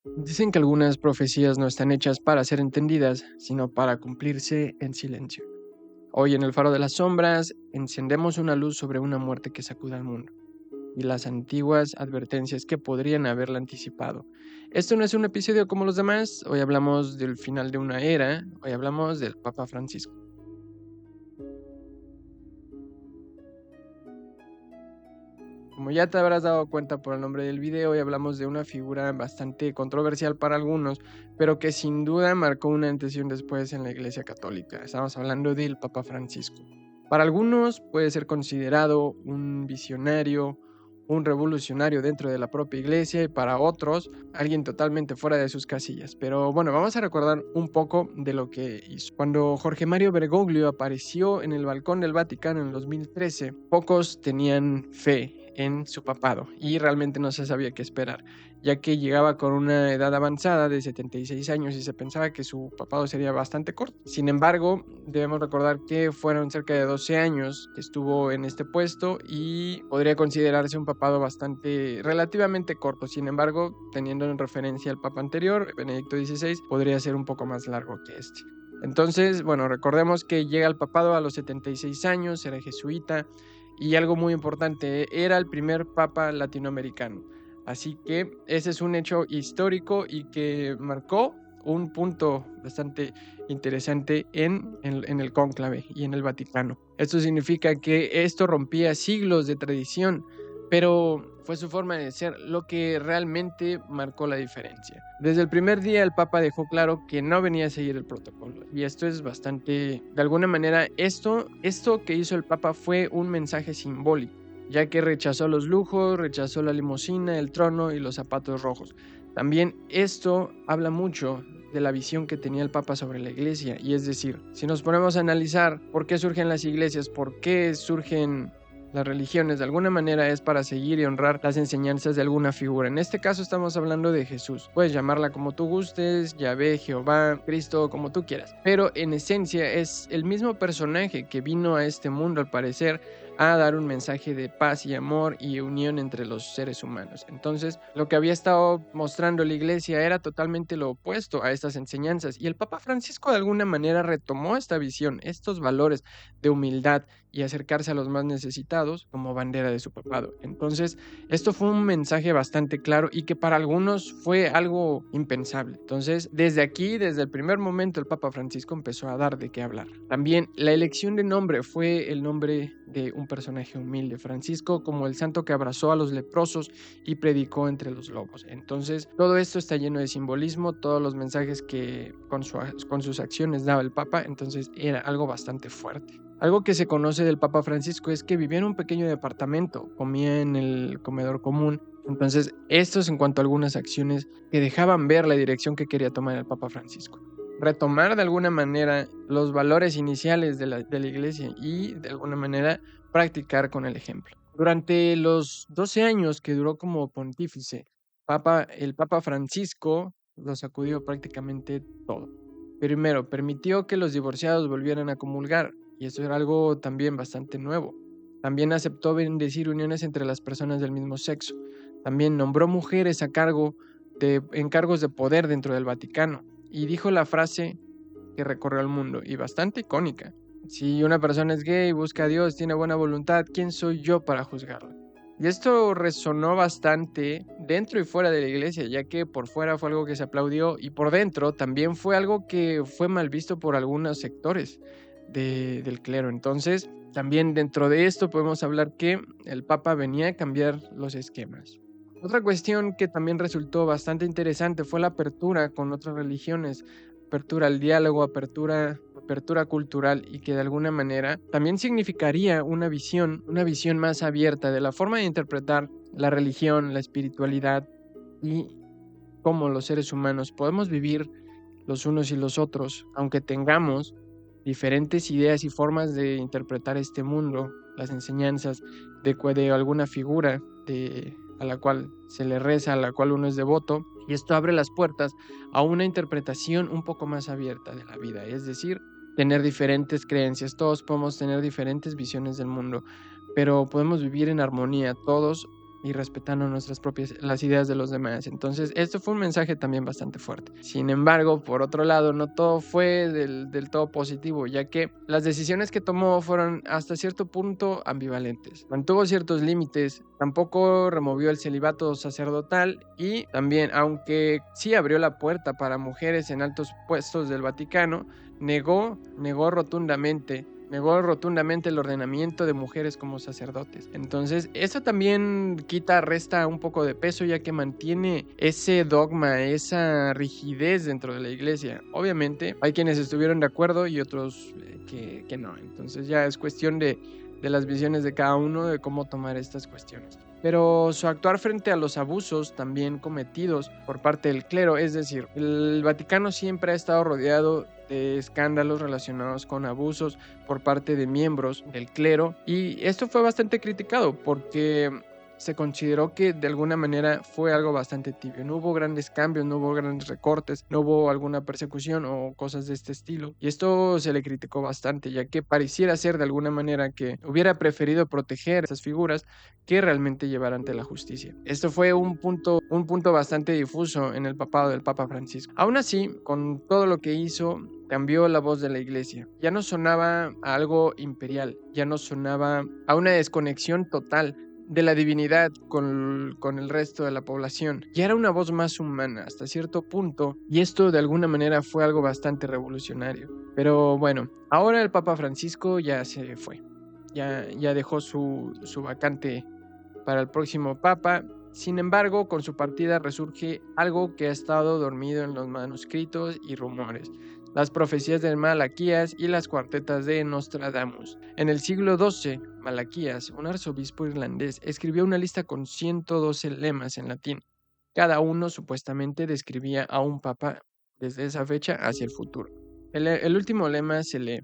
Dicen que algunas profecías no están hechas para ser entendidas, sino para cumplirse en silencio. Hoy en el Faro de las Sombras encendemos una luz sobre una muerte que sacude al mundo y las antiguas advertencias que podrían haberla anticipado. Esto no es un episodio como los demás, hoy hablamos del final de una era, hoy hablamos del Papa Francisco. Como ya te habrás dado cuenta por el nombre del video, hoy hablamos de una figura bastante controversial para algunos, pero que sin duda marcó un antes y un después en la Iglesia Católica. Estamos hablando del Papa Francisco. Para algunos puede ser considerado un visionario, un revolucionario dentro de la propia Iglesia y para otros alguien totalmente fuera de sus casillas. Pero bueno, vamos a recordar un poco de lo que hizo. Cuando Jorge Mario Bergoglio apareció en el balcón del Vaticano en 2013, pocos tenían fe en su papado y realmente no se sabía qué esperar, ya que llegaba con una edad avanzada de 76 años y se pensaba que su papado sería bastante corto. Sin embargo, debemos recordar que fueron cerca de 12 años que estuvo en este puesto y podría considerarse un papado bastante relativamente corto. Sin embargo, teniendo en referencia al papa anterior, Benedicto XVI, podría ser un poco más largo que este. Entonces, bueno, recordemos que llega al papado a los 76 años, era jesuita, y algo muy importante, era el primer papa latinoamericano. Así que ese es un hecho histórico y que marcó un punto bastante interesante en el cónclave y en el Vaticano. Esto significa que esto rompía siglos de tradición, pero fue su forma de ser lo que realmente marcó la diferencia. Desde el primer día el Papa dejó claro que no venía a seguir el protocolo y esto es bastante, de alguna manera, esto que hizo el Papa fue un mensaje simbólico, ya que rechazó los lujos, rechazó la limusina, el trono y los zapatos rojos. También esto habla mucho de la visión que tenía el Papa sobre la iglesia, y es decir, si nos ponemos a analizar por qué surgen las iglesias, por qué surgen las religiones, de alguna manera es para seguir y honrar las enseñanzas de alguna figura. En este caso estamos hablando de Jesús. Puedes llamarla como tú gustes, Yahvé, Jehová, Cristo, como tú quieras. Pero en esencia es el mismo personaje que vino a este mundo al parecer a dar un mensaje de paz y amor y unión entre los seres humanos. Entonces, lo que había estado mostrando la iglesia era totalmente lo opuesto a estas enseñanzas. Y el Papa Francisco de alguna manera retomó esta visión, estos valores de humildad y acercarse a los más necesitados como bandera de su papado. Entonces, esto fue un mensaje bastante claro y que para algunos fue algo impensable. Entonces, desde aquí, desde el primer momento, el Papa Francisco empezó a dar de qué hablar. También la elección de nombre fue el nombre de un personaje humilde, Francisco, como el santo que abrazó a los leprosos y predicó entre los lobos. Entonces, todo esto está lleno de simbolismo, todos los mensajes que con sus acciones daba el Papa, entonces era algo bastante fuerte. Algo que se conoce del Papa Francisco es que vivía en un pequeño departamento, comía en el comedor común. Entonces, esto es en cuanto a algunas acciones que dejaban ver la dirección que quería tomar el Papa Francisco. Retomar de alguna manera los valores iniciales de la iglesia y de alguna manera practicar con el ejemplo. Durante los 12 años que duró como pontífice, el Papa Francisco lo sacudió prácticamente todo. Primero, permitió que los divorciados volvieran a comulgar, y eso era algo también bastante nuevo. También aceptó bendecir uniones entre las personas del mismo sexo. También nombró mujeres a cargo de encargos de poder dentro del Vaticano. Y dijo la frase que recorrió el mundo y bastante icónica. Si una persona es gay, busca a Dios, tiene buena voluntad, ¿quién soy yo para juzgarla? Y esto resonó bastante dentro y fuera de la iglesia, ya que por fuera fue algo que se aplaudió y por dentro también fue algo que fue mal visto por algunos sectores del clero. Entonces, también dentro de esto podemos hablar que el Papa venía a cambiar los esquemas. Otra cuestión que también resultó bastante interesante fue la apertura con otras religiones, apertura al diálogo, apertura cultural y que de alguna manera también significaría una visión más abierta de la forma de interpretar la religión, la espiritualidad y cómo los seres humanos podemos vivir los unos y los otros, aunque tengamos diferentes ideas y formas de interpretar este mundo, las enseñanzas de alguna figura a la cual se le reza, a la cual uno es devoto, y esto abre las puertas a una interpretación un poco más abierta de la vida, es decir, tener diferentes creencias, todos podemos tener diferentes visiones del mundo, pero podemos vivir en armonía, todos y respetando las ideas de los demás. Entonces, esto fue un mensaje también bastante fuerte. Sin embargo, por otro lado, no todo fue del todo positivo, ya que las decisiones que tomó fueron hasta cierto punto ambivalentes. Mantuvo ciertos límites, tampoco removió el celibato sacerdotal y también, aunque sí abrió la puerta para mujeres en altos puestos del Vaticano, negó rotundamente el ordenamiento de mujeres como sacerdotes. Entonces, eso también resta un poco de peso, ya que mantiene ese dogma, esa rigidez dentro de la iglesia. Obviamente, hay quienes estuvieron de acuerdo y otros que no. Entonces, ya es cuestión de las visiones de cada uno de cómo tomar estas cuestiones. Pero su actuar frente a los abusos también cometidos por parte del clero, es decir, el Vaticano siempre ha estado rodeado de escándalos relacionados con abusos por parte de miembros del clero, y esto fue bastante criticado porque se consideró que de alguna manera fue algo bastante tibio. No hubo grandes cambios, no hubo grandes recortes, no hubo alguna persecución o cosas de este estilo. Y esto se le criticó bastante, ya que pareciera ser de alguna manera que hubiera preferido proteger esas figuras que realmente llevar ante la justicia. Esto fue un punto bastante difuso en el papado del Papa Francisco. Aún así, con todo lo que hizo, cambió la voz de la iglesia. Ya no sonaba a algo imperial, ya no sonaba a una desconexión total de la divinidad con el resto de la población. Ya era una voz más humana hasta cierto punto, y esto de alguna manera fue algo bastante revolucionario. Pero bueno, ahora el Papa Francisco ya se fue. Ya dejó su vacante para el próximo Papa. Sin embargo, con su partida resurge algo que ha estado dormido en los manuscritos y rumores: las profecías de Malaquías y las cuartetas de Nostradamus. En el siglo XII, Malaquías, un arzobispo irlandés, escribió una lista con 112 lemas en latín. Cada uno supuestamente describía a un papa desde esa fecha hacia el futuro. El último lema se lee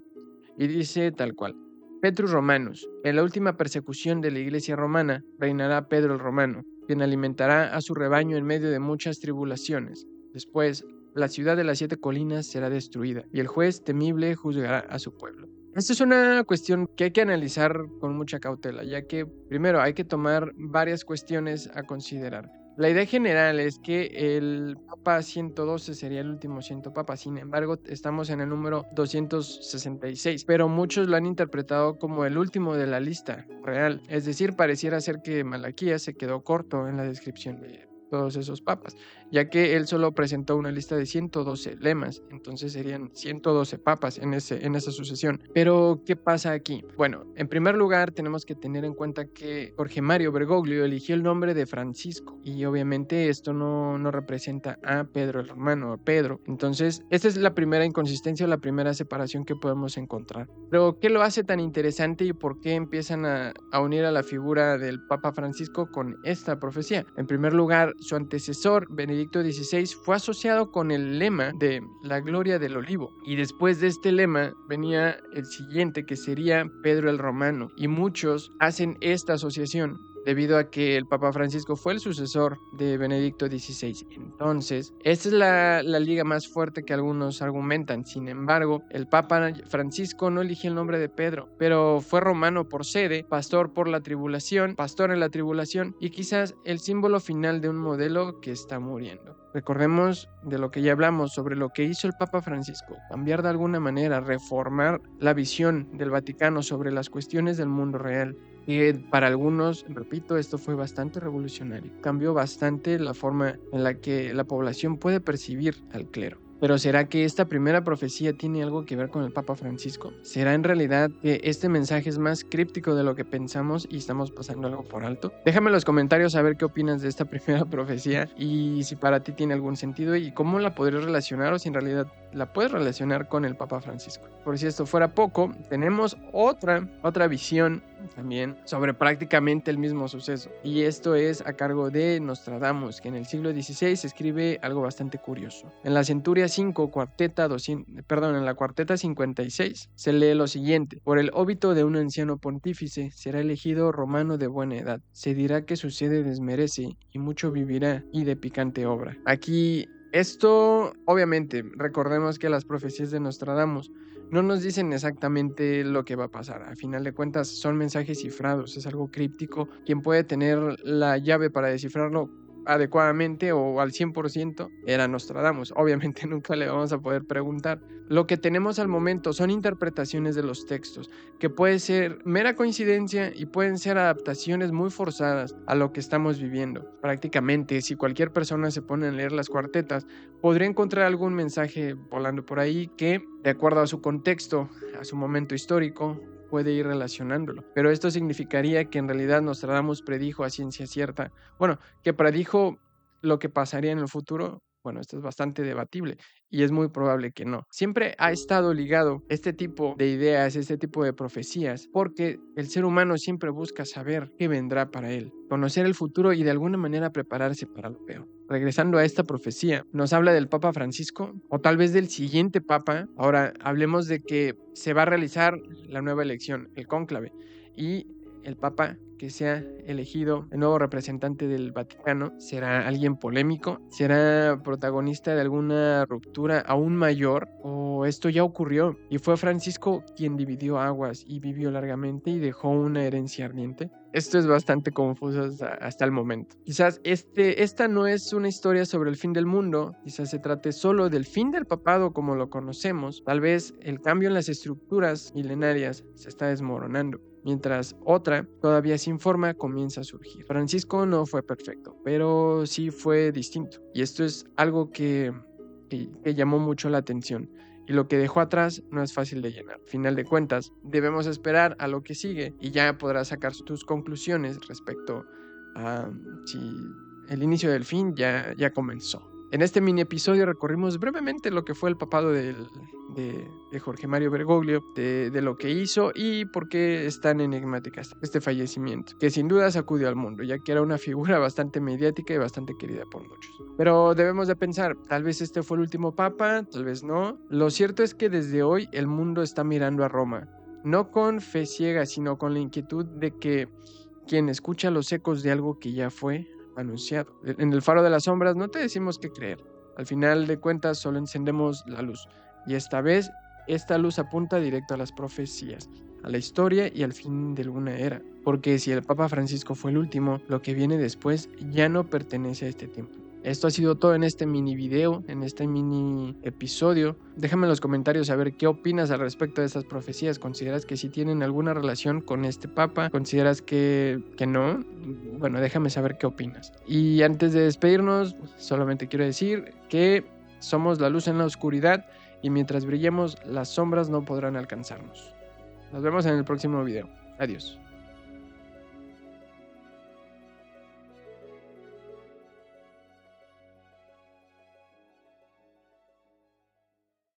y dice tal cual: Petrus Romanus. En la última persecución de la iglesia romana reinará Pedro el Romano, quien alimentará a su rebaño en medio de muchas tribulaciones. Después, la ciudad de las 7 colinas será destruida, y el juez temible juzgará a su pueblo. Esta es una cuestión que hay que analizar con mucha cautela, ya que primero hay que tomar varias cuestiones a considerar. La idea general es que el Papa 112 sería el último Papa. Sin embargo, estamos en el número 266, pero muchos lo han interpretado como el último de la lista real. Es decir, pareciera ser que Malaquías se quedó corto en la descripción de todos esos papas, ya que él solo presentó una lista de 112 lemas, entonces serían 112 papas en esa sucesión. Pero, ¿qué pasa aquí? Bueno, en primer lugar tenemos que tener en cuenta que Jorge Mario Bergoglio eligió el nombre de Francisco, y obviamente esto no representa a Pedro el Romano, a Pedro. Entonces, esta es la primera inconsistencia o la primera separación que podemos encontrar. Pero, ¿qué lo hace tan interesante y por qué empiezan a unir a la figura del Papa Francisco con esta profecía? En primer lugar, su antecesor, Benedicto XVI, fue asociado con el lema de la gloria del olivo, y después de este lema venía el siguiente, que sería Pedro el Romano, y muchos hacen esta asociación debido a que el Papa Francisco fue el sucesor de Benedicto XVI. Entonces, esta es la liga más fuerte que algunos argumentan. Sin embargo, el Papa Francisco no eligió el nombre de Pedro, pero fue romano por sede, pastor en la tribulación, y quizás el símbolo final de un modelo que está muriendo. Recordemos de lo que ya hablamos sobre lo que hizo el Papa Francisco: cambiar de alguna manera, reformar la visión del Vaticano sobre las cuestiones del mundo real. Y para algunos, repito, esto fue bastante revolucionario. Cambió bastante la forma en la que la población puede percibir al clero. Pero ¿será que esta primera profecía tiene algo que ver con el Papa Francisco? ¿Será en realidad que este mensaje es más críptico de lo que pensamos y estamos pasando algo por alto? Déjame en los comentarios saber qué opinas de esta primera profecía y si para ti tiene algún sentido y cómo la podrías relacionar, o si en realidad la puedes relacionar con el Papa Francisco. Por si esto fuera poco, tenemos otra visión también sobre prácticamente el mismo suceso, y esto es a cargo de Nostradamus, que en el siglo XVI escribe algo bastante curioso. En la Centuria 5, en la cuarteta 56 se lee lo siguiente: por el óbito de un anciano pontífice será elegido romano de buena edad, se dirá que su sede desmerece y mucho vivirá y de picante obra. Aquí Esto, obviamente, recordemos que las profecías de Nostradamus no nos dicen exactamente lo que va a pasar. A final de cuentas, son mensajes cifrados, es algo críptico. Quien puede tener la llave para descifrarlo adecuadamente o al 100% era Nostradamus. Obviamente nunca le vamos a poder preguntar. Lo que tenemos al momento son interpretaciones de los textos, que puede ser mera coincidencia y pueden ser adaptaciones muy forzadas a lo que estamos viviendo. Prácticamente, si cualquier persona se pone a leer las cuartetas, podría encontrar algún mensaje volando por ahí que, de acuerdo a su contexto, a su momento histórico, puede ir relacionándolo. Pero esto significaría que en realidad Nostradamus predijo a ciencia cierta, bueno, que predijo lo que pasaría en el futuro. Bueno, esto es bastante debatible y es muy probable que no. Siempre ha estado ligado este tipo de ideas, este tipo de profecías, porque el ser humano siempre busca saber qué vendrá para él, conocer el futuro y de alguna manera prepararse para lo peor. Regresando a esta profecía, nos habla del Papa Francisco o tal vez del siguiente Papa. Ahora hablemos de que se va a realizar la nueva elección, el cónclave, y el Papa que sea elegido, el nuevo representante del Vaticano, será alguien polémico, será protagonista de alguna ruptura aún mayor, o esto ya ocurrió y fue Francisco quien dividió aguas y vivió largamente y dejó una herencia ardiente. Esto es bastante confuso hasta el momento. Quizás esta no es una historia sobre el fin del mundo, quizás se trate solo del fin del papado como lo conocemos. Tal vez el cambio en las estructuras milenarias se está desmoronando, mientras otra, todavía sin forma, comienza a surgir. Francisco no fue perfecto, pero sí fue distinto. Y esto es algo que llamó mucho la atención. Y lo que dejó atrás no es fácil de llenar. Final de cuentas, debemos esperar a lo que sigue y ya podrás sacar tus conclusiones respecto a si el inicio del fin ya comenzó. En este mini episodio recorrimos brevemente lo que fue el papado de Jorge Mario Bergoglio, de lo que hizo y por qué es tan enigmática este fallecimiento, que sin duda sacudió al mundo, ya que era una figura bastante mediática y bastante querida por muchos. Pero debemos de pensar, tal vez este fue el último papa, tal vez no. Lo cierto es que desde hoy el mundo está mirando a Roma, no con fe ciega, sino con la inquietud de que quien escucha los ecos de algo que ya fue anunciado. En el faro de las sombras no te decimos qué creer. Al final de cuentas solo encendemos la luz. Y esta vez, esta luz apunta directo a las profecías, a la historia y al fin de alguna era. Porque si el Papa Francisco fue el último, lo que viene después ya no pertenece a este tiempo. Esto ha sido todo en este mini video, en este mini episodio. Déjame en los comentarios saber qué opinas al respecto de estas profecías. ¿Consideras que sí tienen alguna relación con este papa? ¿Consideras que no? Bueno, déjame saber qué opinas. Y antes de despedirnos, solamente quiero decir que somos la luz en la oscuridad y mientras brillemos, las sombras no podrán alcanzarnos. Nos vemos en el próximo video. Adiós.